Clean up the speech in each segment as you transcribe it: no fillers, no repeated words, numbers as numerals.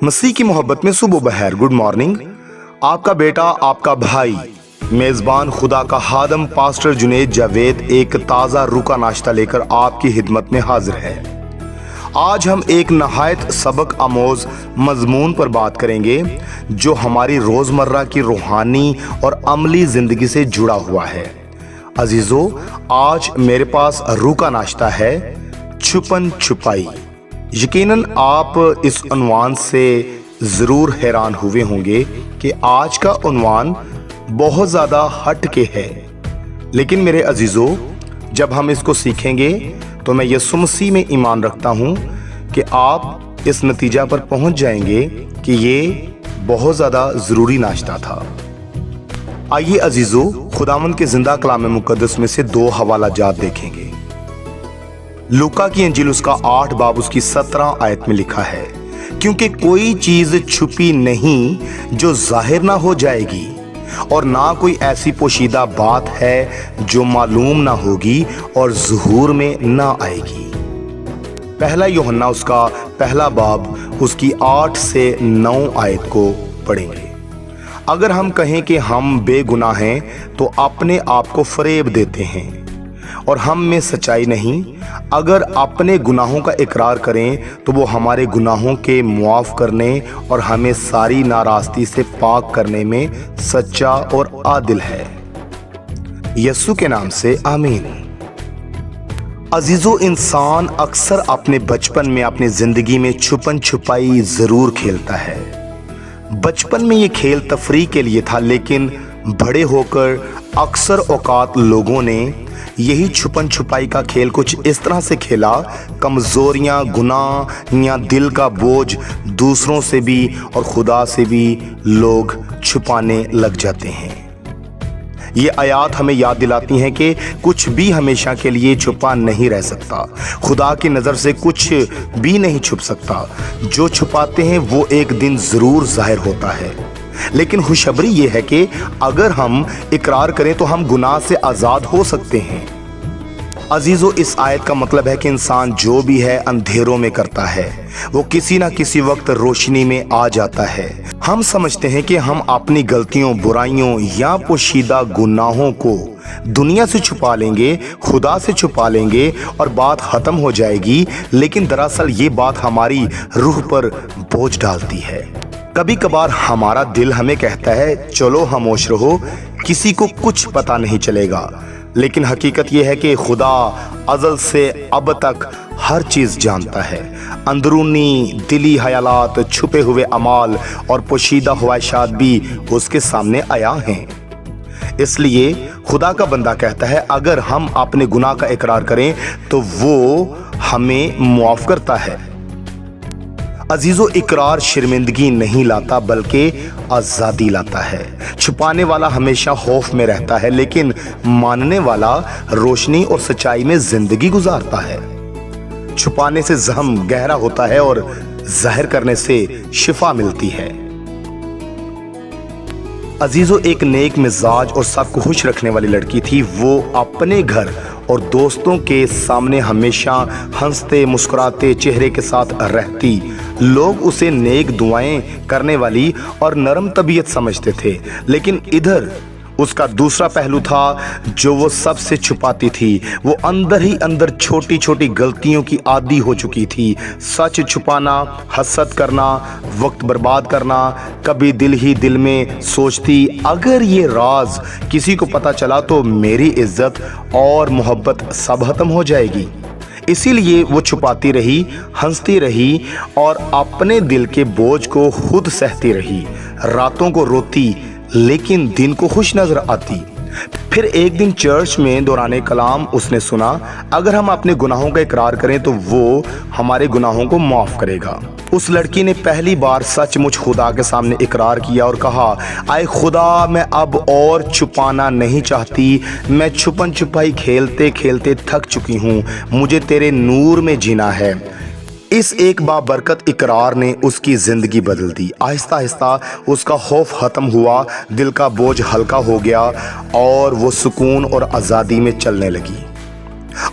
मसीह की मोहब्बत में सुबह बहर गुड मॉर्निंग। आपका बेटा, आपका भाई, मेजबान खुदा का हादम पास्टर जुनेद जावेद एक ताज़ा रूह का नाश्ता लेकर आपकी खिदमत में हाजिर है। आज हम एक नहायत सबक आमोज मजमून पर बात करेंगे जो हमारी रोज़मर्रा की रूहानी और अमली ज़िंदगी से जुड़ा हुआ है। अजीज़ों, आज मेरे पास रूह का नाश्ता है, छुपन छुपाई। यकीनन आप इस उन्वान से ज़रूर हैरान हुए होंगे कि आज का उन्वान बहुत ज़्यादा हट के है, लेकिन मेरे अजीज़ों, जब हम इसको सीखेंगे तो मैं यीशु मसीह में ईमान रखता हूँ कि आप इस नतीजा पर पहुँच जाएंगे कि ये बहुत ज़्यादा ज़रूरी नाश्ता था। आइए अजीज़ों, खुदावंद के ज़िंदा कलाम मुक़द्दस में से दो हवाला जात देखेंगे। लूका की इंजील उसका 8 बाब उसकी 17 आयत में लिखा है, क्योंकि कोई चीज़ छुपी नहीं जो जाहिर ना हो जाएगी, और ना कोई ऐसी पोशीदा बात है जो मालूम ना होगी और ज़ुहूर में ना आएगी। पहला यूहन्ना उसका पहला बाब उसकी 8 से 9 आयत को पढ़ेंगे। अगर हम कहें कि हम बेगुनाह हैं तो अपने आप को फरेब देते हैं और हम में सच्चाई नहीं। अगर अपने गुनाहों का इकरार करें तो वो हमारे गुनाहों के मुआफ़ करने और हमें सारी नाराज़गी से पाक करने में सच्चा और आदिल है। यीशु के नाम से आमीन। अजीज़ों, इंसान अक्सर अपने बचपन में अपनी ज़िंदगी में छुपन छुपाई ज़रूर खेलता है। बचपन में ये खेल तफरीह के लिए था, लेकिन बड़े होकर अक्सर औकात लोगों ने यही छुपन छुपाई का खेल कुछ इस तरह से खेला, कमज़ोरियाँ, गुनाह या दिल का बोझ दूसरों से भी और खुदा से भी लोग छुपाने लग जाते हैं। ये आयत हमें याद दिलाती हैं कि कुछ भी हमेशा के लिए छुपा नहीं रह सकता। खुदा की नज़र से कुछ भी नहीं छुप सकता। जो छुपाते हैं वो एक दिन ज़रूर ज़ाहिर होता है। लेकिन खुशखबरी ये है कि अगर हम इकरार करें तो हम गुनाह से आज़ाद हो सकते हैं। अजीज़ों, इस आयत का मतलब है कि इंसान जो भी है अंधेरों में करता है, वो किसी ना किसी वक्त रोशनी में आ जाता है। हम समझते हैं कि हम अपनी गलतियों, बुराइयों या पोशीदा गुनाहों को दुनिया से छुपा लेंगे, खुदा से छुपा लेंगे और बात ख़त्म हो जाएगी। लेकिन दरअसल ये बात हमारी रूह पर बोझ डालती है। कभी कभार हमारा दिल हमें कहता है, चलो खामोश रहो, किसी को कुछ पता नहीं चलेगा। लेकिन हकीकत यह है कि खुदा अज़ल से अब तक हर चीज़ जानता है। अंदरूनी दिली ख्यालात, छुपे हुए अमाल और पोशीदा ख्वाहिशात भी उसके सामने आया हैं। इसलिए खुदा का बंदा कहता है, अगर हम अपने गुनाह का इकरार करें तो वो हमें मुआफ़ करता है। अजीज़ों, इकरार शर्मिंदगी नहीं लाता बल्कि आज़ादी लाता है। छुपाने वाला हमेशा खौफ में रहता है, लेकिन मानने वाला रोशनी और सच्चाई में ज़िंदगी गुजारता है। छुपाने से ज़ख्म गहरा होता है और ज़ाहिर करने से शिफा मिलती है। अजीज़ों, एक नेक मिजाज और सबको खुश रखने वाली लड़की थी। वो अपने घर और दोस्तों के सामने हमेशा हंसते मुस्कुराते चेहरे के साथ रहती। लोग उसे नेक दुआएं करने वाली और नरम तबीयत समझते थे। लेकिन इधर उसका दूसरा पहलू था जो वो सबसे छुपाती थी। वो अंदर ही अंदर छोटी छोटी गलतियों की आदी हो चुकी थी। सच छुपाना, हसद करना, वक्त बर्बाद करना। कभी दिल ही दिल में सोचती, अगर ये राज किसी को पता चला तो मेरी इज्जत और मोहब्बत सब खत्म हो जाएगी। इसीलिए वो छुपाती रही, हंसती रही और अपने दिल के बोझ को खुद सहती रही। रातों को रोती लेकिन दिन को खुश नजर आती। फिर एक दिन चर्च में दौराने कलाम उसने सुना, अगर हम अपने गुनाहों का इकरार करें तो वो हमारे गुनाहों को माफ़ करेगा। उस लड़की ने पहली बार सचमुच खुदा के सामने इकरार किया और कहा, आए खुदा, मैं अब और छुपाना नहीं चाहती। मैं छुपन छुपाई खेलते खेलते थक चुकी हूँ। मुझे तेरे नूर में जीना है। इस एक बाबरकत इकरार ने उसकी ज़िंदगी बदल दी। आहिस्ता आहिस्ता उसका खौफ ख़त्म हुआ, दिल का बोझ हल्का हो गया और वो सुकून और आज़ादी में चलने लगी।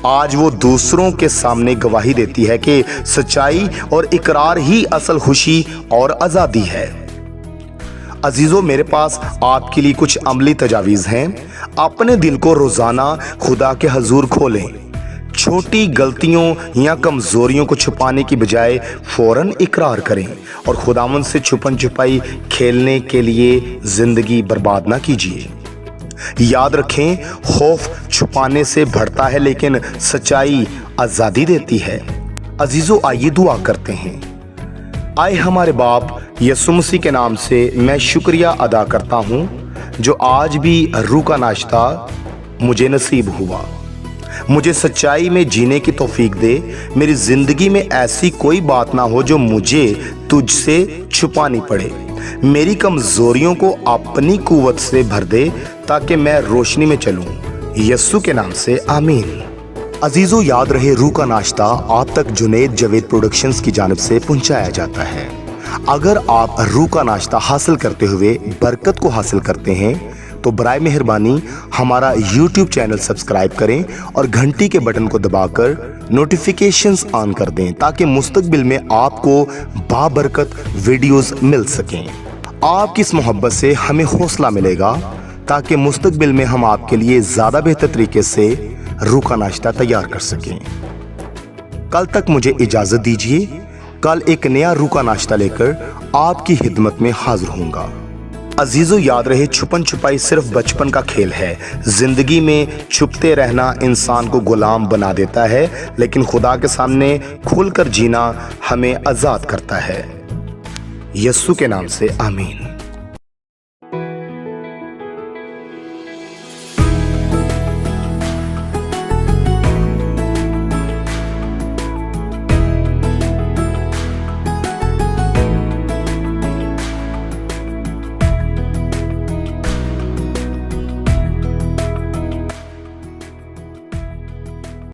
आज वो दूसरों के सामने गवाही देती है कि सच्चाई और इकरार ही असल खुशी और आज़ादी है। अजीजों, मेरे पास आपके लिए कुछ अमली तजावीज़ हैं। अपने दिल को रोज़ाना खुदा के हजूर खोलें। छोटी गलतियों या कमज़ोरियों को छुपाने की बजाय फ़ौरन इकरार करें और खुदावंद से छुपन छुपाई खेलने के लिए ज़िंदगी बर्बाद ना कीजिए। याद रखें, खौफ छुपाने से बढ़ता है लेकिन सच्चाई आज़ादी देती है। अजीज़ों, आइए दुआ करते हैं। आए हमारे बाप यीशु मसीह के नाम से मैं शुक्रिया अदा करता हूँ जो आज भी रूह का नाश्ता मुझे नसीब हुआ। मुझे सच्चाई में जीने की तौफीक दे। मेरी ज़िंदगी में ऐसी कोई बात ना हो जो मुझे तुझसे छुपानी पड़े। मेरी कमज़ोरियों को अपनी कुव्वत से भर दे ताकि मैं रोशनी में चलूं। यीशु के नाम से आमीन। अजीज़ों, याद रहे, रूह का नाश्ता आप तक जुनैद जावेद प्रोडक्शंस की जानिब से पहुंचाया जाता है। अगर आप रूह का नाश्ता हासिल करते हुए बरकत को हासिल करते हैं तो बराए मेहरबानी हमारा YouTube चैनल सब्सक्राइब करें और घंटी के बटन को दबाकर नोटिफिकेशंस ऑन कर दें ताकि मुस्तकबिल में आपको बाबरकत वीडियोस मिल सकें। आपकी इस मोहब्बत से हमें हौसला मिलेगा ताकि मुस्तकबिल में हम आपके लिए ज़्यादा बेहतर तरीके से रूह का नाश्ता तैयार कर सकें। कल तक मुझे इजाज़त दीजिए। कल एक नया रूह का नाश्ता लेकर आपकी खिदमत में हाजिर होऊंगा। अजीज़ों, याद रहे, छुपन छुपाई सिर्फ बचपन का खेल है। जिंदगी में छुपते रहना इंसान को गुलाम बना देता है, लेकिन खुदा के सामने खुलकर जीना हमें आज़ाद करता है। यीशु के नाम से आमीन।